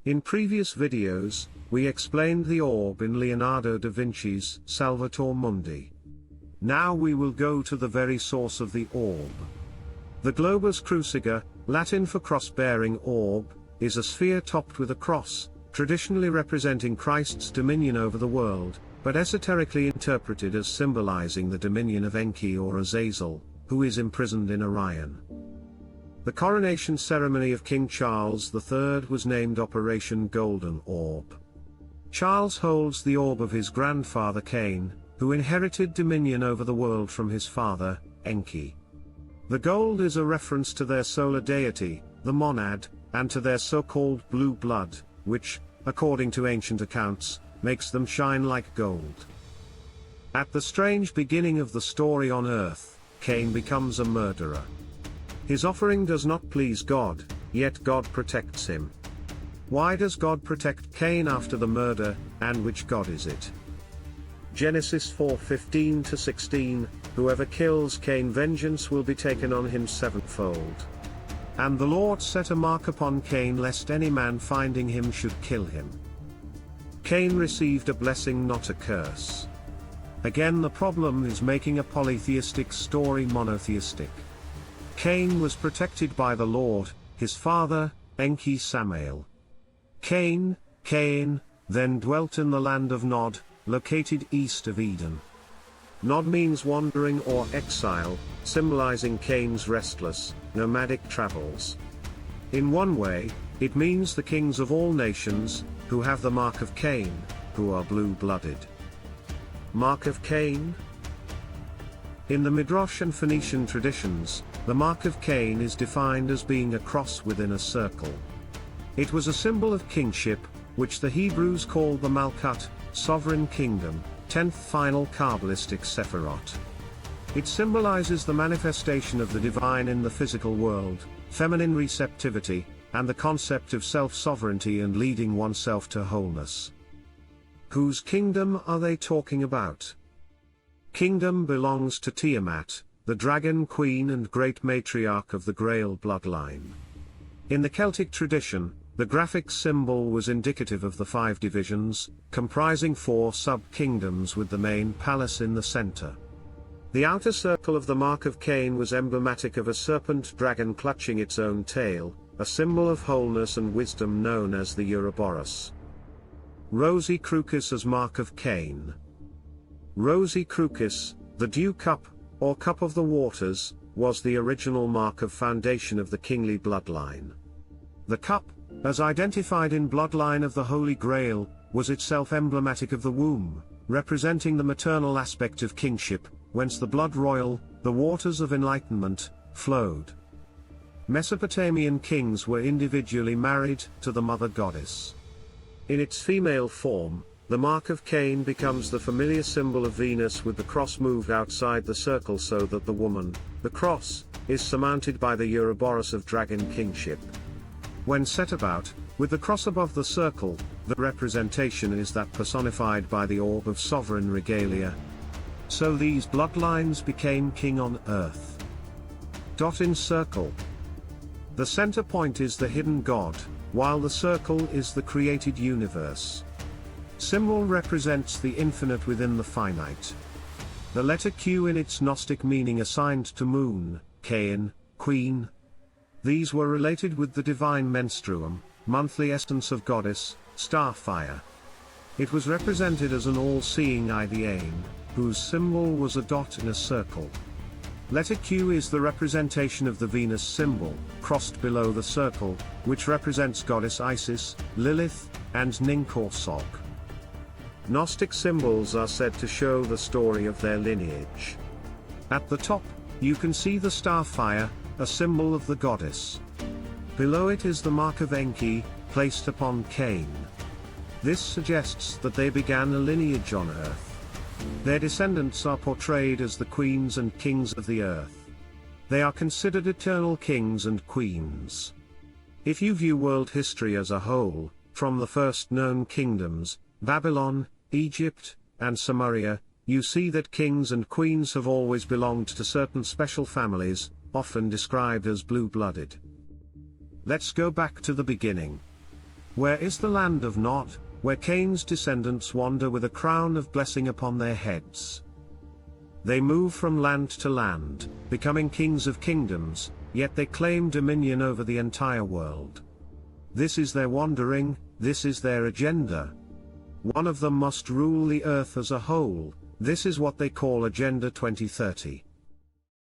In previous videos, we explained the orb in Leonardo da Vinci's Salvator Mundi. Now we will go to the very source of the orb. The globus cruciger, Latin for cross-bearing orb, is a sphere topped with a cross, traditionally representing Christ's dominion over the world, but esoterically interpreted as symbolizing the dominion of Enki or Azazel, who is imprisoned in Orion. The coronation ceremony of King Charles III was named Operation Golden Orb. Charles holds the orb of his grandfather Cain, who inherited dominion over the world from his father, Enki. The gold is a reference to their solar deity, the monad, and to their so-called blue blood, which, according to ancient accounts, makes them shine like gold. At the strange beginning of the story on Earth, Cain becomes a murderer. His offering does not please God, yet God protects him. Why does God protect Cain after the murder, and which God is it? Genesis 4:15-16, whoever kills Cain, vengeance will be taken on him sevenfold. And the Lord set a mark upon Cain lest any man finding him should kill him. Cain received a blessing, not a curse. Again, the problem is making a polytheistic story monotheistic. Cain was protected by the Lord, his father, Enki Samael. Cain then dwelt in the land of Nod, located east of Eden. Nod means wandering or exile, symbolizing Cain's restless, nomadic travels. In one way, it means the kings of all nations, who have the Mark of Cain, who are blue-blooded. Mark of Cain? In the Midrash and Phoenician traditions, the Mark of Cain is defined as being a cross within a circle. It was a symbol of kingship, which the Hebrews called the Malkut, sovereign kingdom, 10th final Kabbalistic Sephirot. It symbolizes the manifestation of the divine in the physical world, feminine receptivity, and the concept of self-sovereignty and leading oneself to wholeness. Whose kingdom are they talking about? Kingdom belongs to Tiamat, the dragon queen and great matriarch of the Grail bloodline. In the Celtic tradition, the graphic symbol was indicative of the 5 divisions, comprising 4 sub-kingdoms with the main palace in the center. The outer circle of the Mark of Cain was emblematic of a serpent dragon clutching its own tail, a symbol of wholeness and wisdom known as the ouroboros. Rosi Crucis as Mark of Cain. Rosi Crucis, the dew cup, or cup of the waters, was the original mark of foundation of the kingly bloodline. The cup, as identified in bloodline of the Holy Grail, was itself emblematic of the womb, representing the maternal aspect of kingship, whence the blood royal, the waters of enlightenment, flowed. Mesopotamian kings were individually married to the mother goddess. In its female form, the Mark of Cain becomes the familiar symbol of Venus with the cross moved outside the circle so that the woman, the cross, is surmounted by the ouroboros of dragon kingship. When set about, with the cross above the circle, the representation is that personified by the orb of sovereign regalia. So these bloodlines became king on earth. In circle. The center point is the hidden God, while the circle is the created universe. Symbol represents the infinite within the finite. The letter Q in its Gnostic meaning assigned to moon, Cain, queen. These were related with the divine menstruum, monthly essence of goddess, star fire. It was represented as an all-seeing eye, the aim, whose symbol was a dot in a circle. Letter Q is the representation of the Venus symbol, crossed below the circle, which represents goddess Isis, Lilith, and Ninkorsog. Gnostic symbols are said to show the story of their lineage. At the top, you can see the star fire, a symbol of the goddess. Below it is the mark of Enki, placed upon Cain. This suggests that they began a lineage on Earth. Their descendants are portrayed as the queens and kings of the earth. They are considered eternal kings and queens. If you view world history as a whole, from the first known kingdoms, Babylon, Egypt, and Samaria, you see that kings and queens have always belonged to certain special families, often described as blue-blooded. Let's go back to the beginning. Where is the land of Nod, where Cain's descendants wander with a crown of blessing upon their heads? They move from land to land, becoming kings of kingdoms, yet they claim dominion over the entire world. This is their wandering, this is their agenda. One of them must rule the earth as a whole. This is what they call Agenda 2030.